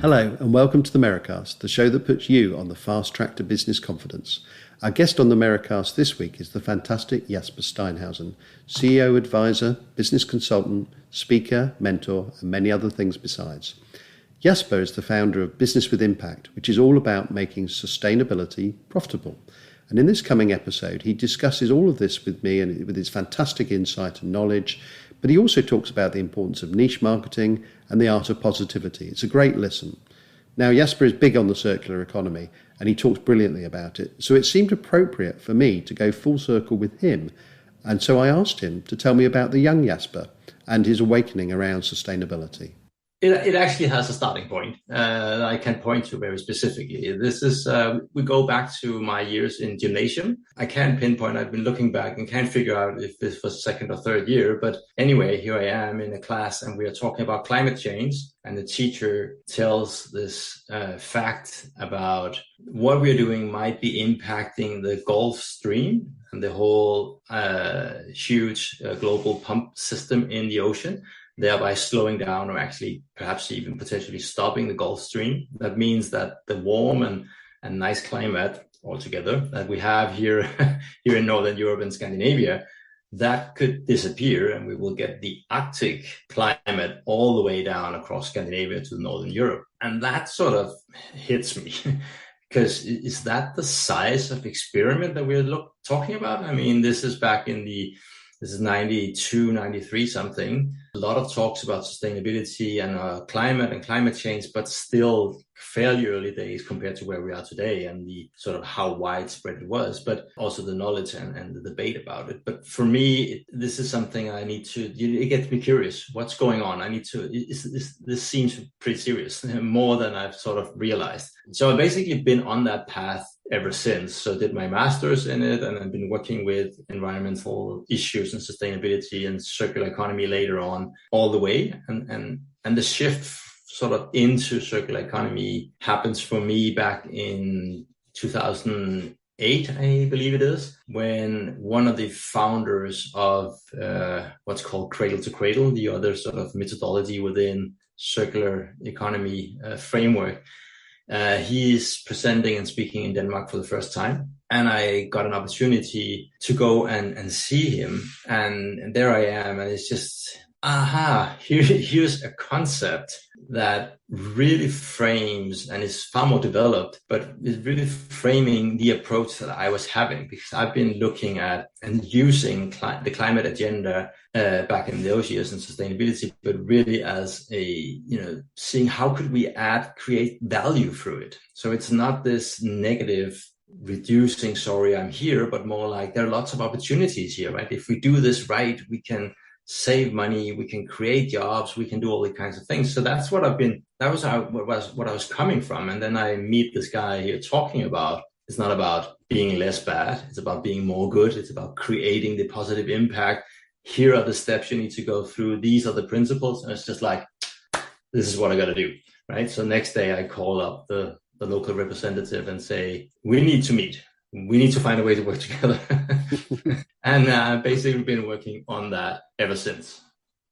Hello and welcome to the Merri-Cast, the show that puts you on the fast track to business confidence. Our guest on the Merri-Cast this week is the fantastic Jasper Steinhausen, CEO, advisor, business consultant, speaker, mentor, and many other things besides. Jasper is the founder of Business with Impact, which is all about making sustainability profitable. And in this coming episode, he discusses all of this with me and with his fantastic insight and knowledge, but he also talks about the importance of niche marketing and the art of positivity. It's a great listen. Now, Jasper is big on the circular economy, and he talks brilliantly about it. So it seemed appropriate for me to go full circle with him. And so I asked him to tell me about the young Jasper and his awakening around sustainability. It actually has a starting point that I can point to very specifically. This is, we go back to my years in gymnasium. I can't pinpoint, I've been looking back and can't figure out if this was second or third year. But anyway, here I am in a class and we are talking about climate change. And the teacher tells this fact about what we're doing might be impacting the Gulf Stream and the whole huge global pump system in the ocean, thereby slowing down or actually perhaps even potentially stopping the Gulf Stream. That means that the warm and nice climate altogether that we have here, here in Northern Europe and Scandinavia, that could disappear and we will get the Arctic climate all the way down across Scandinavia to Northern Europe. And that sort of hits me because is that the size of experiment that we're talking about? I mean, this is back in this is 92, 93 something. A lot of talks about sustainability and climate and climate change, but still fairly early days compared to where we are today and the sort of how widespread it was, but also the knowledge and the debate about it. But for me, this is something I need to, it gets me curious. What's going on? I need to, this seems pretty serious, more than I've sort of realized. So I've basically been on that path ever since. So I did my master's in it and I've been working with environmental issues and sustainability and circular economy later on all the way. And the shift sort of into circular economy happens for me back in 2008, I believe it is, when one of the founders of what's called Cradle to Cradle, the other sort of methodology within circular economy framework, he's presenting and speaking in Denmark for the first time. And I got an opportunity to go and see him. And there I am. And it's just, here's a concept that really frames and is far more developed, but is really framing the approach that I was having, because I've been looking at and using the climate agenda back in those years and sustainability, but really as seeing how could we create value through it. So it's not this negative reducing, sorry, I'm here, but more like there are lots of opportunities here, right? If we do this right, we can save money, we can create jobs, we can do all the kinds of things. So that's what that was what I was coming from. And then I meet this guy here talking about, it's not about being less bad, it's about being more good, it's about creating the positive impact. Here are the steps you need to go through, these are the principles. And it's just like, this is what I got to do, right? So next day I call up the local representative and say, we need to meet. We need to find a way to work together. And basically been working on that ever since.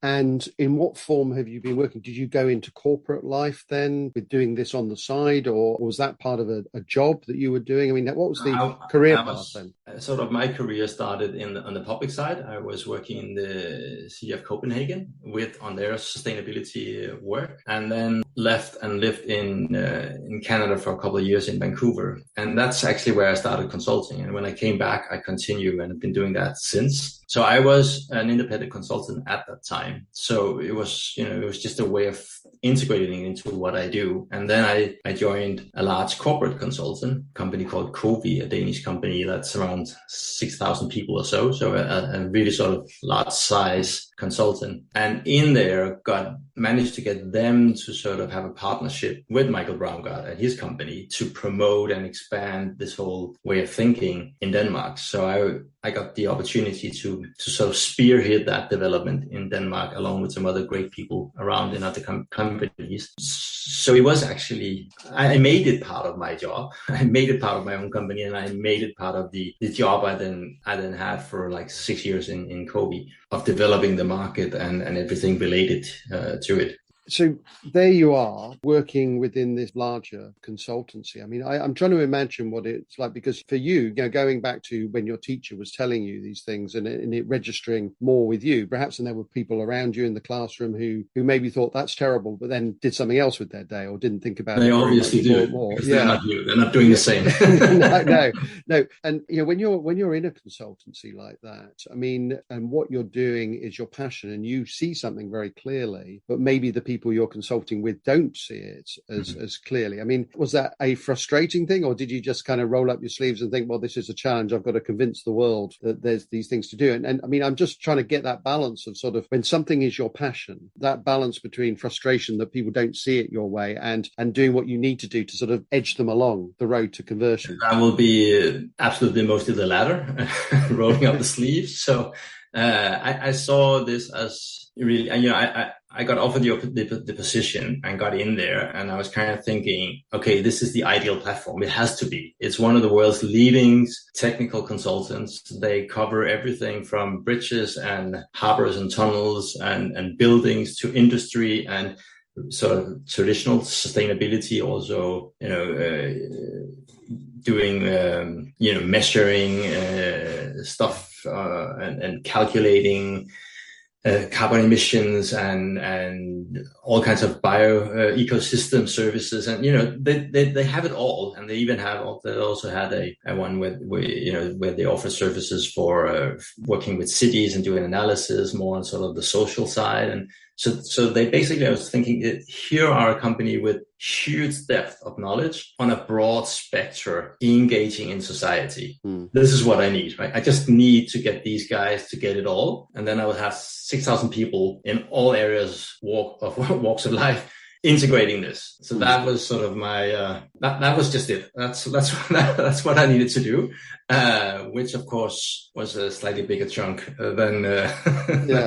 And in what form have you been working? Did you go into corporate life then with doing this on the side, or was that part of a job that you were doing? I mean, what was the career path then? Sort of my career started on the public side. I was working in the city of Copenhagen on their sustainability work, and then left and lived in Canada for a couple of years in Vancouver. And that's actually where I started consulting. And when I came back, I continue and have been doing that since. So I was an independent consultant at that time. So it was just a way of integrating into what I do. And then I joined a large corporate consultant company called Covi, a Danish company that's around 6,000 people or so. So a really sort of large size consultant. And in there managed to get them to sort of have a partnership with Michael Braungart and his company to promote and expand this whole way of thinking in Denmark. So I got the opportunity to sort of spearhead that development in Denmark, along with some other great people around in other companies. So it was actually, I made it part of my job. I made it part of my own company, and I made it part of the job I then had for like 6 years in Kobe, of developing the market and everything related to it. So there you are working within this larger consultancy. I mean, I'm trying to imagine what it's like, because for you, going back to when your teacher was telling you these things and it registering more with you, perhaps, and there were people around you in the classroom who maybe thought that's terrible, but then did something else with their day or didn't think about they it. They obviously do. More. They're not you. They're not doing the same. No. And when you're in a consultancy like that, I mean, and what you're doing is your passion, and you see something very clearly, but maybe the people you're consulting with don't see it as clearly. I mean, was that a frustrating thing, or did you just kind of roll up your sleeves and think, well, this is a challenge, I've got to convince the world that there's these things to do? And I mean, I'm just trying to get that balance of sort of, when something is your passion, that balance between frustration that people don't see it your way and doing what you need to do to sort of edge them along the road to conversion. That will be absolutely mostly the latter, rolling up the sleeves. So I saw this as really, I got offered the position and got in there, and I was kind of thinking, okay, this is the ideal platform. It has to be. It's one of the world's leading technical consultants. They cover everything from bridges and harbors and tunnels and buildings to industry and sort of traditional sustainability, also, doing, measuring stuff and calculating carbon emissions and all kinds of bio ecosystem services, and they have it all, and they even have they also had a one where they offer services for working with cities and doing analysis more on sort of the social side. And so they basically, I was thinking that here are a company with huge depth of knowledge on a broad spectrum, engaging in society. This is what I need, right? I just need to get these guys to get it all. And then I will have 6,000 people in all areas, walks of life, integrating this. So that was sort of my, that was just it. That's what I needed to do. Which of course was a slightly bigger chunk than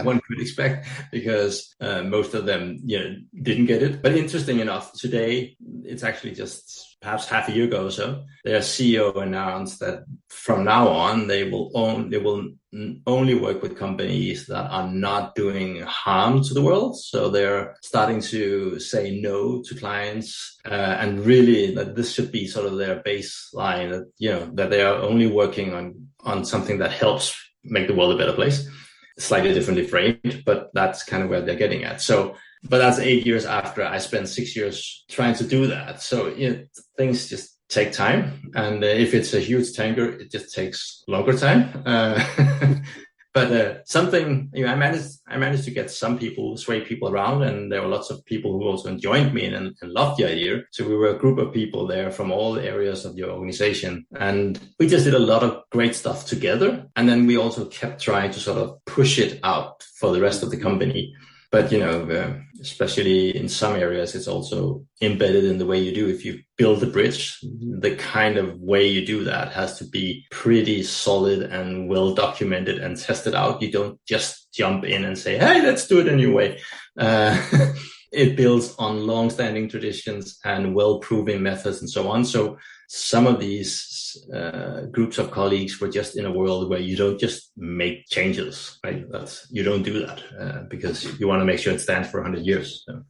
one could expect, because most of them, didn't get it. But interesting enough, today, it's actually just perhaps half a year ago or so, their CEO announced that from now on, they will only work with companies that are not doing harm to the world. So they're starting to say no to clients, and really that this should be sort of their baseline, that, that they are only working on something that helps make the world a better place. Slightly differently framed, but that's kind of where they're getting at. So, but that's 8 years after I spent 6 years trying to do that. So, things just take time. And if it's a huge tanker, it just takes longer time. But something, I managed to get some people, sway people around, and there were lots of people who also joined me and loved the idea. So we were a group of people there from all areas of the organization, and we just did a lot of great stuff together. And then we also kept trying to sort of push it out for the rest of the company. But, especially in some areas, it's also embedded in the way you do. If you build a bridge, the kind of way you do that has to be pretty solid and well documented and tested out. You don't just jump in and say, hey, let's do it a new way. It builds on long-standing traditions and well-proven methods and so on. So some of these groups of colleagues were just in a world where you don't just make changes, right? You don't do that because you want to make sure it stands for 100 years. So.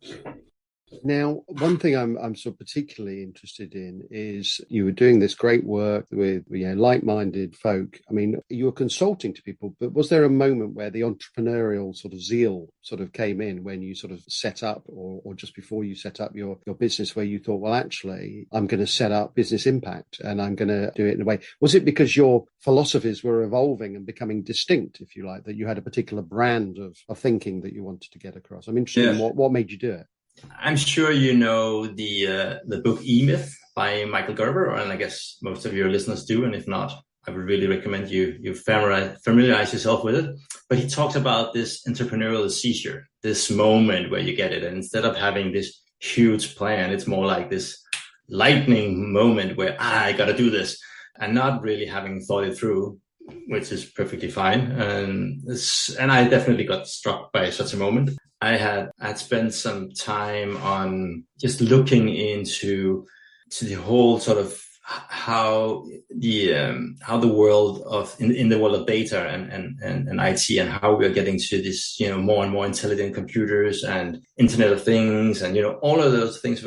Now, one thing I'm sort of particularly interested in is you were doing this great work with like-minded folk. I mean, you were consulting to people, but was there a moment where the entrepreneurial sort of zeal sort of came in when you sort of set up or just before you set up your business, where you thought, well, actually, I'm going to set up Business Impact and I'm going to do it in a way? Was it because your philosophies were evolving and becoming distinct, if you like, that you had a particular brand of thinking that you wanted to get across? I'm interested in what made you do it. I'm sure you know the book E-Myth by Michael Gerber, and I guess most of your listeners do. And if not, I would really recommend you familiarize yourself with it. But he talks about this entrepreneurial seizure, this moment where you get it. And instead of having this huge plan, it's more like this lightning moment where I got to do this, and not really having thought it through, which is perfectly fine. And I definitely got struck by such a moment. I'd spent some time on just looking into the whole sort of how the world of in the world of data and IT, and how we are getting to this, more and more intelligent computers and Internet of Things, and all of those things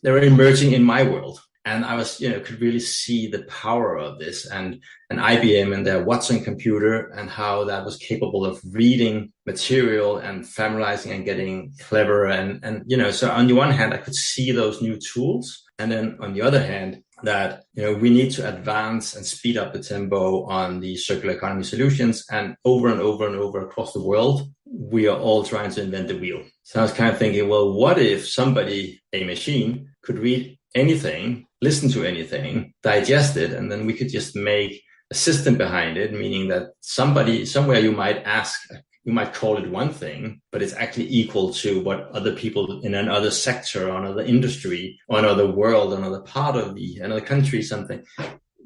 they were emerging in my world. And I was, could really see the power of this, and IBM and their Watson computer, and how that was capable of reading material and familiarizing and getting clever. And so on the one hand, I could see those new tools. And then on the other hand, that, we need to advance and speed up the tempo on the circular economy solutions. And over and over and over across the world, we are all trying to invent the wheel. So I was kind of thinking, well, what if a machine could read anything, listen to anything, digest it, and then we could just make a system behind it, meaning that somewhere you might call it one thing, but it's actually equal to what other people in another sector, or another industry, or another world, another part of another country, something,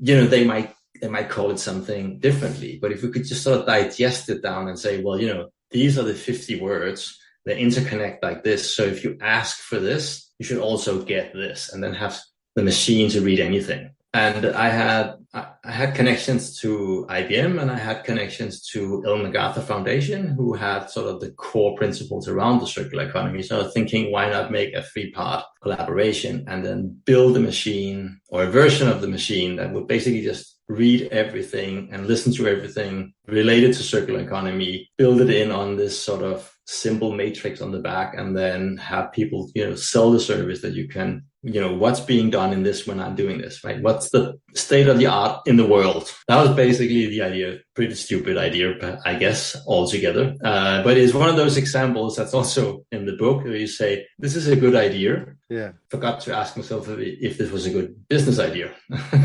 they might call it something differently. But if we could just sort of digest it down and say, well, these are the 50 words, they interconnect like this. So if you ask for this, you should also get this, and then have the machine to read anything. And I had connections to IBM, and I had connections to Ellen MacArthur Foundation, who had sort of the core principles around the circular economy. So I was thinking, why not make a 3-part collaboration and then build a machine, or a version of the machine, that would basically just read everything and listen to everything related to circular economy, build it in on this sort of simple matrix on the back, and then have people, sell the service that you can, what's being done in this when I'm doing this, right? What's the state of the art in the world? That was basically the idea. Pretty stupid idea, I guess, altogether. But it's one of those examples that's also in the book, where you say, this is a good idea. Yeah. Forgot to ask myself if this was a good business idea.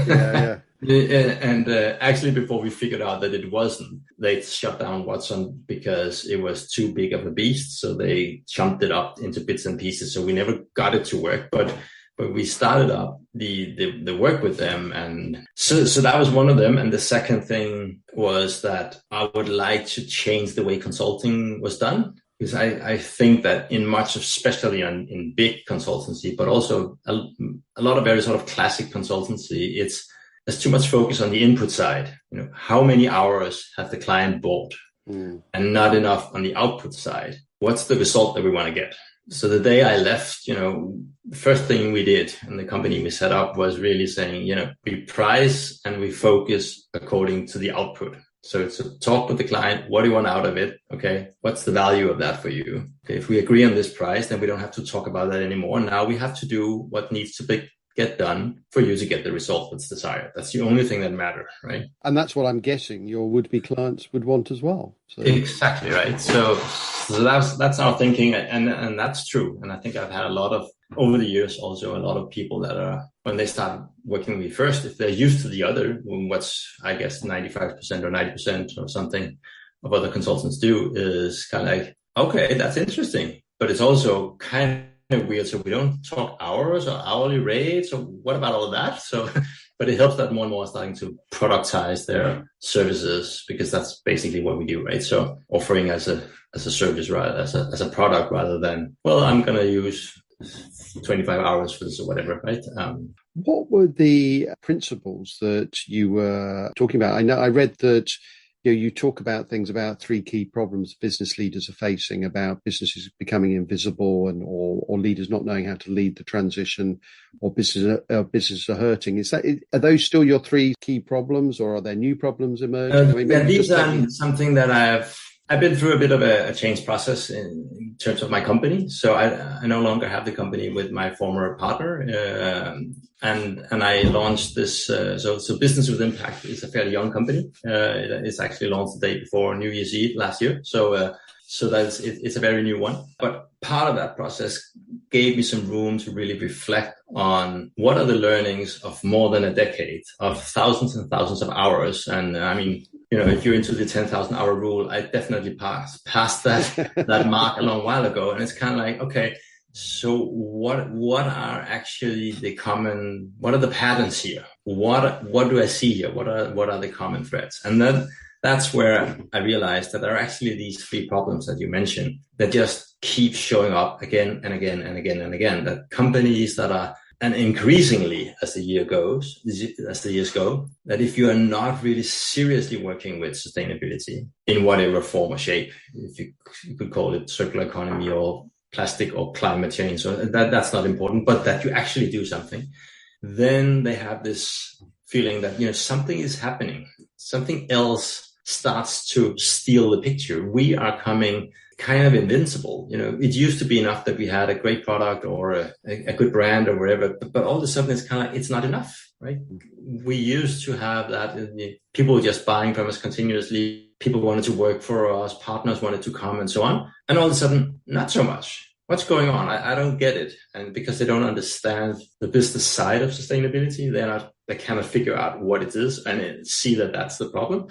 Yeah. And actually, before we figured out that it wasn't, they shut down Watson because it was too big of a beast. So they chunked it up into bits and pieces. So we never got it to work. But we started up the work with them. And so that was one of them. And the second thing was that I would like to change the way consulting was done. Because I think that in much, especially in big consultancy, but also a lot of very sort of classic consultancy, there's too much focus on the input side. How many hours have the client bought? And not enough on the output side. What's the result that we want to get? So the day I left, the first thing we did in the company we set up was really saying, we price and we focus according to the output. So it's a talk with the client. What do you want out of it? Okay. What's the value of that for you? Okay. If we agree on this price, then we don't have to talk about that anymore. Now we have to do what needs to get done for you to get the result that's desired. That's the only thing that matters, right? And that's what I'm guessing your would-be clients would want as well. So. Exactly, right? So that's our thinking, and that's true. And I think I've had over the years, also a lot of people that are, when they start working with me first, if they're used to the other, what's, I guess, 95% or 90% or something of other consultants do, is kind of like, okay, that's interesting, but it's also kind of weird. So we don't talk hours or hourly rates, or what about all of that? So, but it helps that more and more are starting to productize their services, because that's basically what we do, right? So offering as a service, rather as a product, rather than, well, I'm going to use 25 hours for this or whatever, right? What were the principles that you were talking about? I know I read that you talk about things about 3 key problems business leaders are facing, about businesses becoming invisible, and or leaders not knowing how to lead the transition, or businesses are hurting. Are those still your 3 key problems, or are there new problems emerging? These are something that I've been through a bit of a change process in terms of my company. So I no longer have the company with my former partner, and I launched this. So Business with Impact is a fairly young company. It's actually launched the day before New Year's Eve last year. So it's a very new one. But part of that process gave me some room to really reflect on what are the learnings of more than a decade, of thousands and thousands of hours. And I mean, if you're into the 10,000 hour rule, I definitely passed that mark a long while ago. And it's kind of like, okay, so what are actually what are the patterns here? What do I see here? What are the common threads? And then that's where I realized that there are actually these 3 problems that you mentioned that just keep showing up again and again and again and again, that companies that are And increasingly, as the years go, that if you are not really seriously working with sustainability in whatever form or shape, if you could call it circular economy or plastic or climate change, so that's not important, but that you actually do something, then they have this feeling that, something is happening. Something else starts to steal the picture. We are coming kind of invincible. It used to be enough that we had a great product or a good brand or whatever, but all of a sudden it's kind of like, it's not enough, right? We used to have that. People were just buying from us continuously. People wanted to work for us. Partners wanted to come and so on. And all of a sudden, not so much. What's going on? I don't get it. And because they don't understand the business side of sustainability, they cannot figure out what it is and see that that's the problem.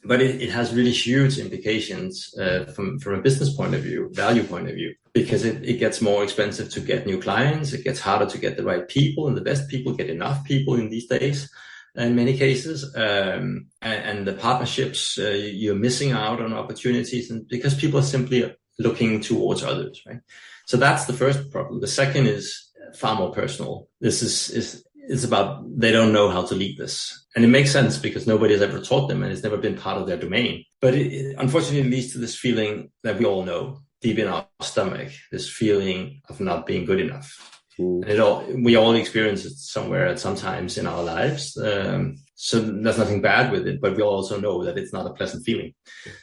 But it has really huge implications from a business point of view, value point of view, because it gets more expensive to get new clients. It gets harder to get the right people, and the best people get enough people in these days. In many cases, and the partnerships, you're missing out on opportunities, and because people are simply looking towards others, right? So that's the first problem. The second is far more personal. This is about they don't know how to lead this. And it makes sense because nobody has ever taught them and it's never been part of their domain. But it unfortunately leads to this feeling that we all know deep in our stomach, this feeling of not being good enough. And we all experience it somewhere at sometimes in our lives. So there's nothing bad with it, but we also know that it's not a pleasant feeling.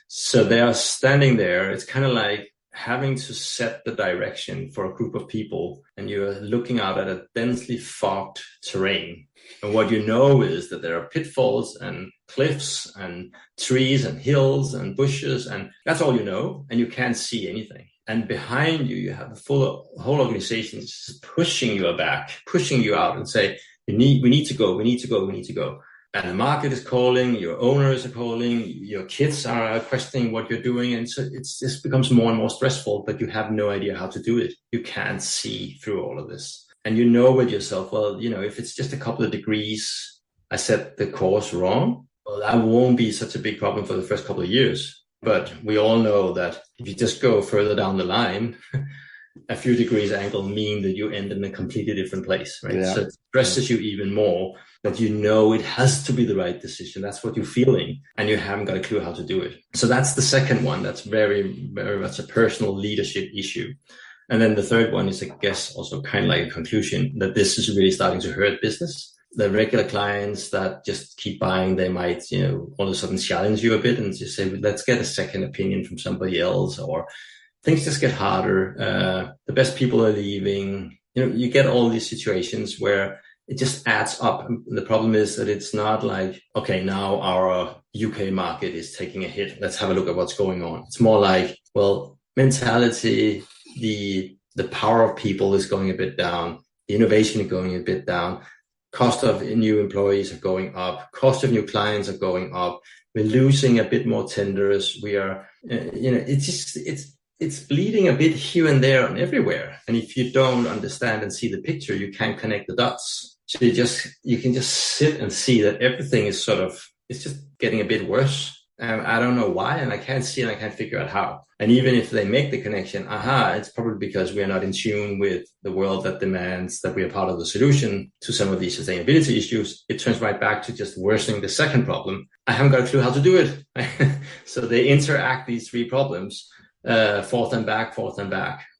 So they are standing there. It's kind of like having to set the direction for a group of people, and you're looking out at a densely fogged terrain. And what you know is that there are pitfalls and cliffs and trees and hills and bushes, and that's all you know, and you can't see anything. And behind you, you have the whole organization just pushing you back, pushing you out and say, we need to go. And the market is calling, your owners are calling, your kids are questioning what you're doing. And so it just becomes more and more stressful, but you have no idea how to do it. You can't see through all of this. And you know with yourself, well, if it's just a couple of degrees, I set the course wrong, well, that won't be such a big problem for the first couple of years. But we all know that if you just go further down the line, a few degrees angle mean that you end in a completely different place, right? Yeah. So it stresses you even more that it has to be the right decision. That's what you're feeling, and you haven't got a clue how to do it. So that's the second one. That's very, very much a personal leadership issue. And then the third one is, I guess, also kind of like a conclusion that this is really starting to hurt business. The regular clients that just keep buying, they might, all of a sudden challenge you a bit and just say, let's get a second opinion from somebody else, or things just get harder. The best people are leaving. You get all these situations where it just adds up. The problem is that it's not like, okay, now our UK market is taking a hit. Let's have a look at what's going on. It's more like, well, mentality, the power of people is going a bit down. The innovation is going a bit down. Cost of new employees are going up. Cost of new clients are going up. We're losing a bit more tenders. We are, it's bleeding a bit here and there and everywhere. And if you don't understand and see the picture, you can't connect the dots. So you can just sit and see that everything is it's just getting a bit worse. I don't know why, and I can't see and I can't figure out how. And even if they make the connection, it's probably because we are not in tune with the world that demands that we are part of the solution to some of these sustainability issues. It turns right back to just worsening the second problem. I haven't got a clue how to do it. So they interact these three problems, forth and back.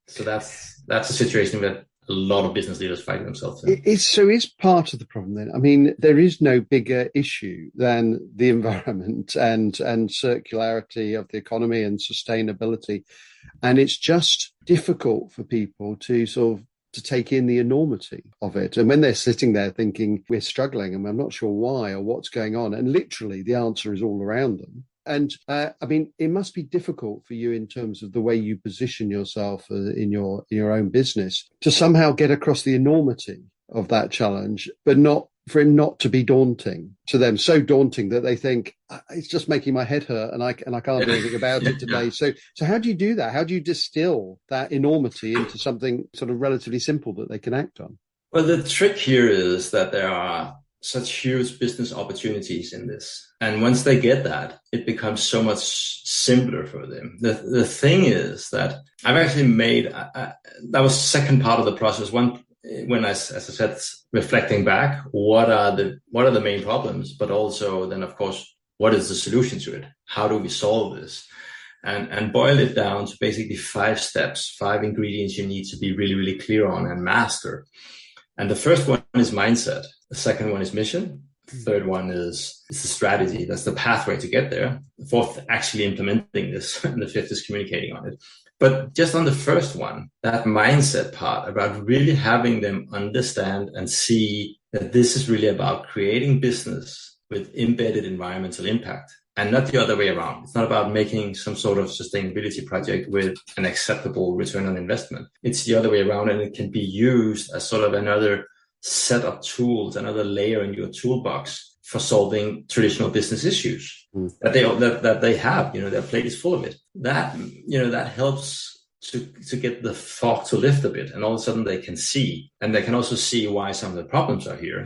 So that's a situation that a lot of business leaders find themselves in. Is part of the problem then? I mean, there is no bigger issue than the environment and circularity of the economy and sustainability. And it's just difficult for people to to take in the enormity of it. And when they're sitting there thinking, we're struggling and I'm not sure why or what's going on, and literally the answer is all around them. And it must be difficult for you in terms of the way you position yourself in your own business to somehow get across the enormity of that challenge, but not for it not to be daunting to them, so daunting that they think it's just making my head hurt and I can't do anything about it today. So how do you do that? How do you distill that enormity into something sort of relatively simple that they can act on? Well, the trick here is that there are such huge business opportunities in this. And once they get that, it becomes so much simpler for them. The thing is that I've actually made, that was the second part of the process. One when as I said, reflecting back, what are the main problems, but also then of course, what is the solution to it? How do we solve this? And boil it down to basically 5 steps, 5 ingredients you need to be really, really clear on and master. And the first one is mindset. The second one is mission. The third one is the strategy. That's the pathway to get there. The fourth, actually implementing this. And the fifth is communicating on it. But just on the first one, that mindset part about really having them understand and see that this is really about creating business with embedded environmental impact and not the other way around. It's not about making some sort of sustainability project with an acceptable return on investment. It's the other way around, and it can be used as sort of another set of tools, another layer in your toolbox for solving traditional business issues that they have. Their plate is full of it. That helps to get the fog to lift a bit, and all of a sudden they can see, and they can also see why some of the problems are here.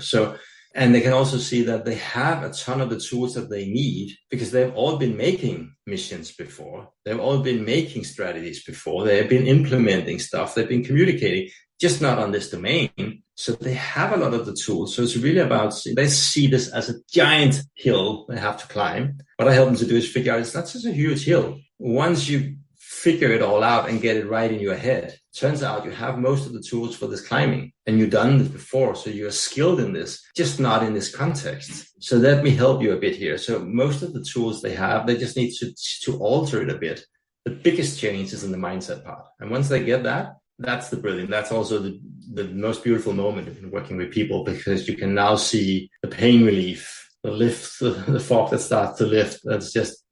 And they can also see that they have a ton of the tools that they need because they've all been making missions before. They've all been making strategies before. They have been implementing stuff. They've been communicating, just not on this domain. So they have a lot of the tools. So it's really about, they see this as a giant hill they have to climb. What I help them to do is figure out it's not such a huge hill. Once you figure it all out and get it right in your head, turns out you have most of the tools for this climbing and you've done this before. So you're skilled in this, just not in this context. So let me help you a bit here. So most of the tools they have, they just need to alter it a bit. The biggest change is in the mindset part. And once they get that, that's the brilliant. That's also the most beautiful moment in working with people, because you can now see the pain relief, the fog that starts to lift. That's just,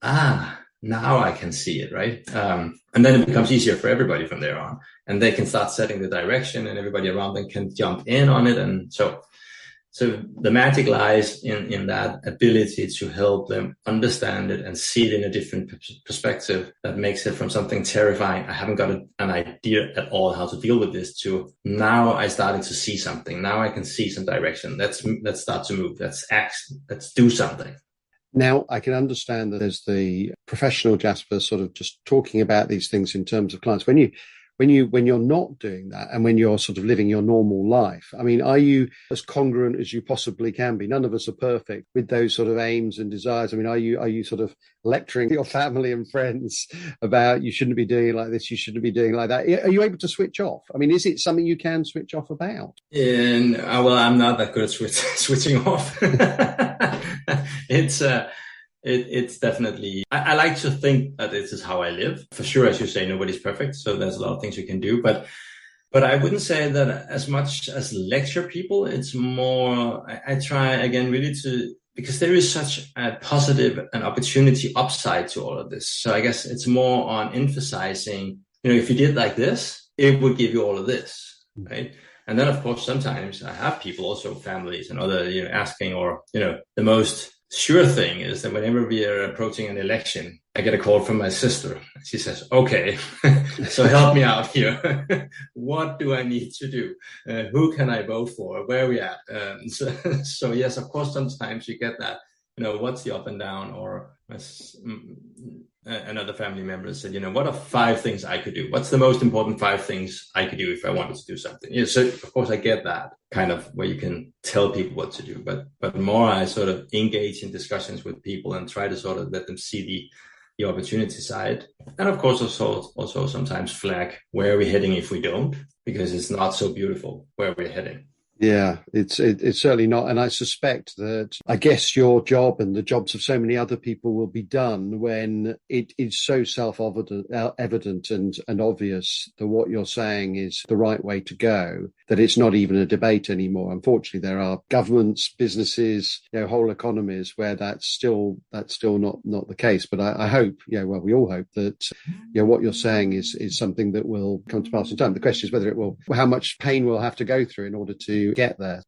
now I can see it, right? And then it becomes easier for everybody from there on. And they can start setting the direction, and everybody around them can jump in on it. And so the magic lies in that ability to help them understand it and see it in a different perspective that makes it from something terrifying, I haven't got an idea at all how to deal with this, to now I started to see something. Now I can see some direction. Let's start to move. Let's act. Let's do something. Now, I can understand that there's the professional Jasper sort of just talking about these things in terms of clients. When you're not doing that, and when you're sort of living your normal life, I mean, are you as congruent as you possibly can be? None of us are perfect with those sort of aims and desires. I mean, are you sort of lecturing your family and friends about you shouldn't be doing it like this, you shouldn't be doing it like that? Are you able to switch off? I mean, is it something you can switch off about? Well, I'm not that good at switching off. It's definitely, I like to think that this is how I live. For sure, as you say, nobody's perfect. So there's a lot of things you can do. But I wouldn't say that as much as lecture people. It's more, I try again really because there is such a positive and opportunity upside to all of this. So I guess it's more on emphasizing, if you did like this, it would give you all of this, right? And then, of course, sometimes I have people, also families and other, asking, or, the most sure thing is that whenever we are approaching an election, I get a call from my sister. She says, okay, so help me out here. What do I need to do? Who can I vote for? Where are we at? So yes, of course, sometimes you get that, what's the up and down? Or another family member said, what are 5 things I could do? What's the most important 5 things I could do if I wanted to do something? So of course I get that kind of where you can tell people what to do, but more I sort of engage in discussions with people and try to sort of let them see the opportunity side. And of course also sometimes flag where are we heading if we don't, because it's not so beautiful where we're heading. Yeah, it's certainly not. And I suspect that, I guess, your job and the jobs of so many other people will be done when it is so self-evident and obvious that what you're saying is the right way to go, that it's not even a debate anymore. Unfortunately, there are governments, businesses, whole economies where that's still not the case. But I hope, we all hope that, what you're saying is something that will come to pass in time. The question is whether how much pain we'll have to go through in order to get there.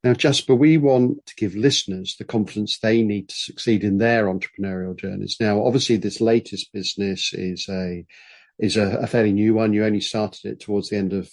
Now, Jasper, we want to give listeners the confidence they need to succeed in their entrepreneurial journeys. Now, obviously, this latest business is a is a fairly new one. You only started it towards the end of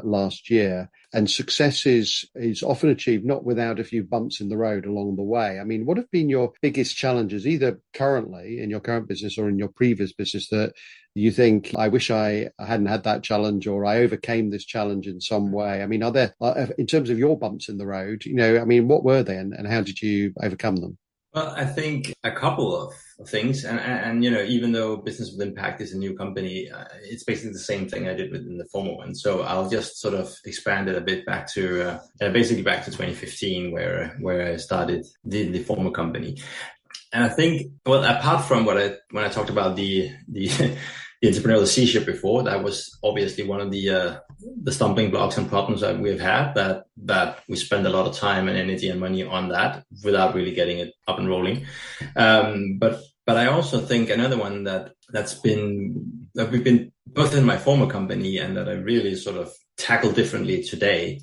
last year. And success is often achieved not without a few bumps in the road along the way. I mean, what have been your biggest challenges, either currently in your current business or in your previous business, that you think, I wish I hadn't had that challenge, or I overcame this challenge in some way? I mean, are there, in terms of your bumps in the road, I mean, what were they, and how did you overcome them? Well, I think a couple of things, and even though Business with Impact is a new company, it's basically the same thing I did within the former one. So I'll just sort of expand it a bit back to basically back to 2015, where I started the former company. And I think, well, apart from when I talked about the the entrepreneurial seizure before, that was obviously one of the stumbling blocks and problems that we've had, that we spend a lot of time and energy and money on that without really getting it up and rolling. But I also think another one that we've been both in my former company and that I really sort of tackle differently today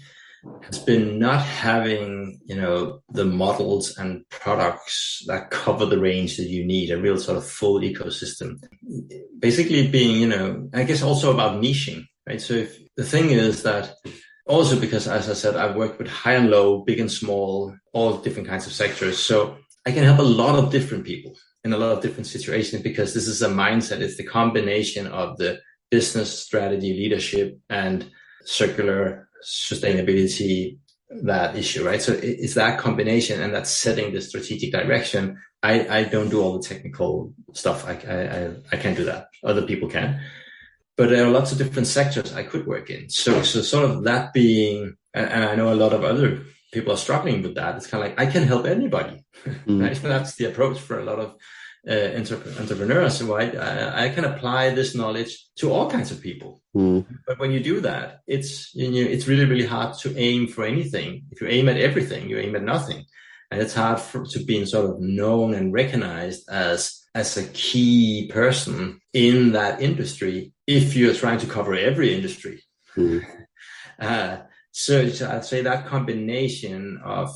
has been not having, the models and products that cover the range that you need, a real sort of full ecosystem. Basically being, I guess also about niching, right? So if the thing is that also because, as I said, I've worked with high and low, big and small, all different kinds of sectors. So I can help a lot of different people in a lot of different situations, because this is a mindset. It's the combination of the business strategy, leadership, and circular sustainability, that issue, right? So it's that combination, and that's setting the strategic direction. I don't do all the technical stuff. I can't do that. Other people can. But there are lots of different sectors I could work in. So sort of that being, and I know a lot of other people are struggling with that. It's kind of like, I can help anybody, right? So that's the approach for a lot of entrepreneurs. So I can apply this knowledge to all kinds of people. But when you do that, it's really, really hard to aim for anything. If you aim at everything, you aim at nothing. And it's hard to be sort of known and recognized as a key person in that industry if you're trying to cover every industry. So I'd say that combination of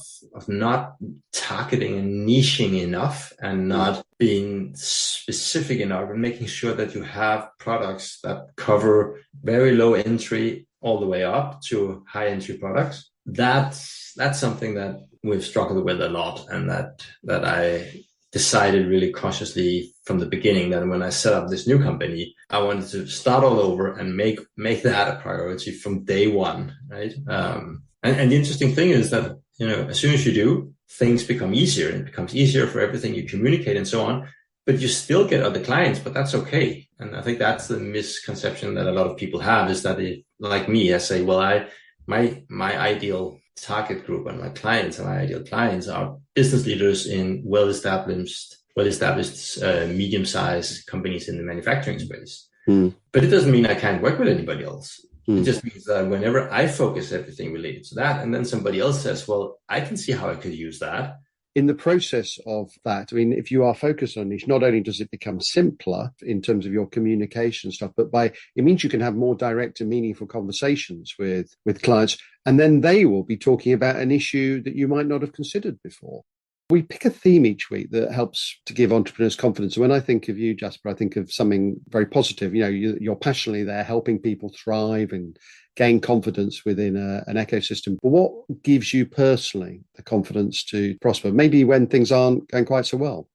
not targeting and niching enough, and not being specific enough, and making sure that you have products that cover very low entry all the way up to high entry products. That's something that we've struggled with a lot, and that I decided really consciously from the beginning that when I set up this new company, I wanted to start all over and make that a priority from day one, right? And the interesting thing is that, as soon as you do, things become easier, and it becomes easier for everything you communicate and so on, but you still get other clients, but that's okay. And I think that's the misconception that a lot of people have, is that like me, I say, well, my ideal target group and my ideal clients are business leaders in well-established medium-sized companies in the manufacturing space. But it doesn't mean I can't work with anybody else. It just means that whenever I focus everything related to that, and then somebody else says, well, I can see how I could use that. In the process of that, I mean, if you are focused on niche, not only does it become simpler in terms of your communication stuff, but it means you can have more direct and meaningful conversations with clients, and then they will be talking about an issue that you might not have considered before. We pick a theme each week that helps to give entrepreneurs confidence. When I think of you, Jasper, I think of something very positive. You're passionately there helping people thrive and gain confidence within an ecosystem. But what gives you personally the confidence to prosper, maybe when things aren't going quite so well?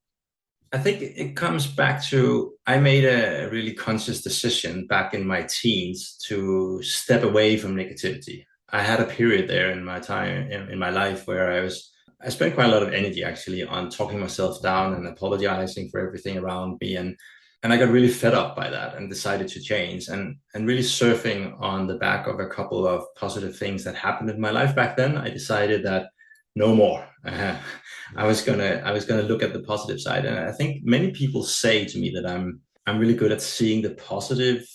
I think it comes back to, I made a really conscious decision back in my teens to step away from negativity. I had a period there in my time, in my life, where I spent quite a lot of energy actually on talking myself down and apologizing for everything around me. And I got really fed up by that and decided to change, and really surfing on the back of a couple of positive things that happened in my life back then. I decided that no more. I was gonna look at the positive side. And I think many people say to me that I'm really good at seeing the positive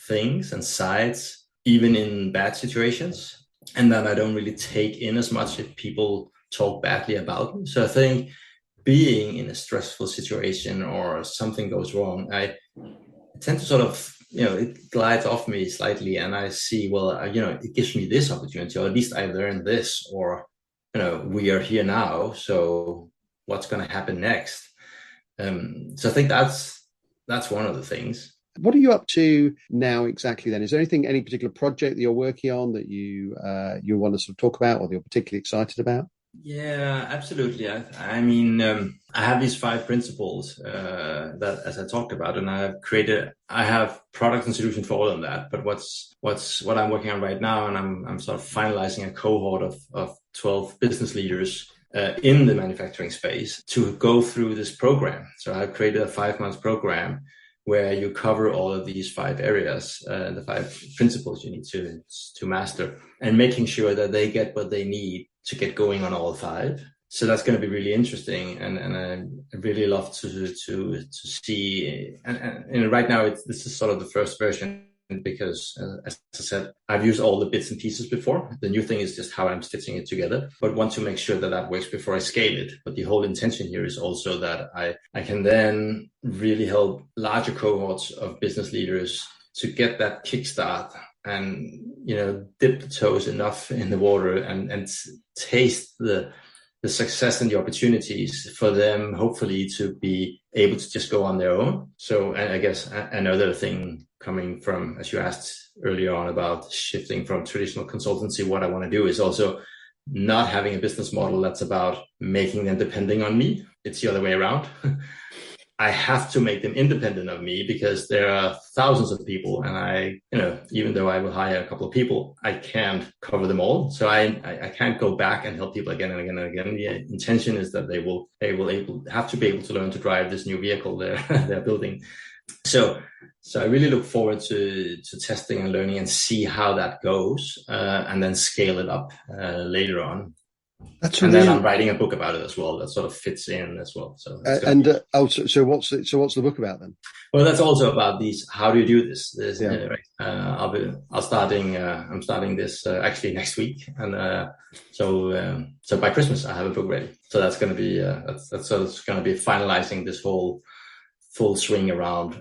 things and sides, even in bad situations, and that I don't really take in as much if people talk badly about me. So I think being in a stressful situation or something goes wrong, I tend to sort of, it glides off me slightly, and I see, well, it gives me this opportunity, or at least I learned this, or, we are here now, so what's going to happen next? So I think that's one of the things. What are you up to now exactly then? Is there any particular project that you're working on that you want to sort of talk about or that you're particularly excited about? Yeah, absolutely. I mean, I have these 5 principles that, as I talked about, and I have products and solutions for all of that. But what I'm working on right now, and I'm sort of finalizing a cohort of 12 business leaders in the manufacturing space to go through this program. So I've created a 5-month program where you cover all of these 5 areas, the 5 principles you need to master, and making sure that they get what they need to get going on all 5. So that's going to be really interesting, and I really love to see. And right now, this is sort of the first version because, as I said, I've used all the bits and pieces before. The new thing is just how I'm stitching it together, but want to make sure that that works before I scale it. But the whole intention here is also that I can then really help larger cohorts of business leaders to get that kickstart and, dip the toes enough in the water and taste the success and the opportunities for them, hopefully, to be able to just go on their own. So, and I guess another thing coming from, as you asked earlier on about shifting from traditional consultancy, what I want to do is also not having a business model that's about making them depending on me. It's the other way around. I have to make them independent of me because there are thousands of people, and even though I will hire a couple of people, I can't cover them all. So I can't go back and help people again and again and again. The intention is that they will have to be able to learn to drive this new vehicle they're building. So I really look forward to testing and learning and see how that goes, and then scale it up later on. Then I'm writing a book about it as well. That sort of fits in as well. So so what's the book about then? Well, that's also about these. How do you do this? Yeah. I'm starting this actually next week, and so by Christmas I have a book ready. So that's going to be that's going to be finalizing this whole full swing around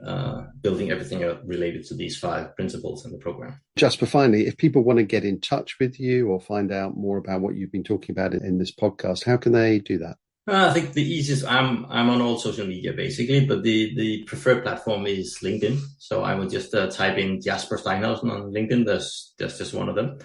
building everything related to these 5 principles in the program. Jasper, finally, if people want to get in touch with you or find out more about what you've been talking about in this podcast, how can they do that? I think the easiest, I'm on all social media basically, but the preferred platform is LinkedIn. So I would just type in Jasper Steinhausen on LinkedIn. That's just one of them.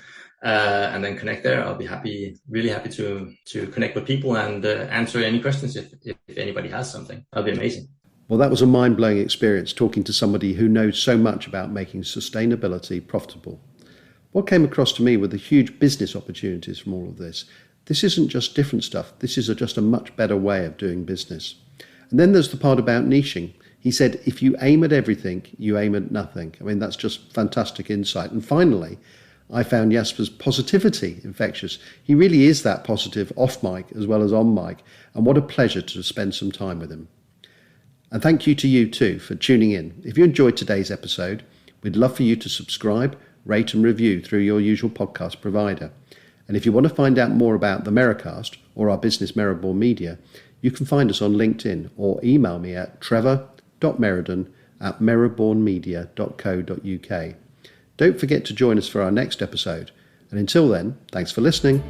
And then connect there. I'll be really happy to connect with people and answer any questions if anybody has something. That'll be amazing. Well, that was a mind-blowing experience talking to somebody who knows so much about making sustainability profitable. What came across to me were the huge business opportunities from all of this. This isn't just different stuff. This is just a much better way of doing business. And then there's the part about niching. He said, if you aim at everything, you aim at nothing. I mean, that's just fantastic insight. And finally, I found Jasper's positivity infectious. He really is that positive off mic as well as on mic. And what a pleasure to spend some time with him. And thank you to you too for tuning in. If you enjoyed today's episode, we'd love for you to subscribe, rate and review through your usual podcast provider. And if you want to find out more about the Merri-Cast or our business Merri-Born Media, you can find us on LinkedIn or email me at trevor.meriden@merribornmedia.co.uk. Don't forget to join us for our next episode. And until then, thanks for listening.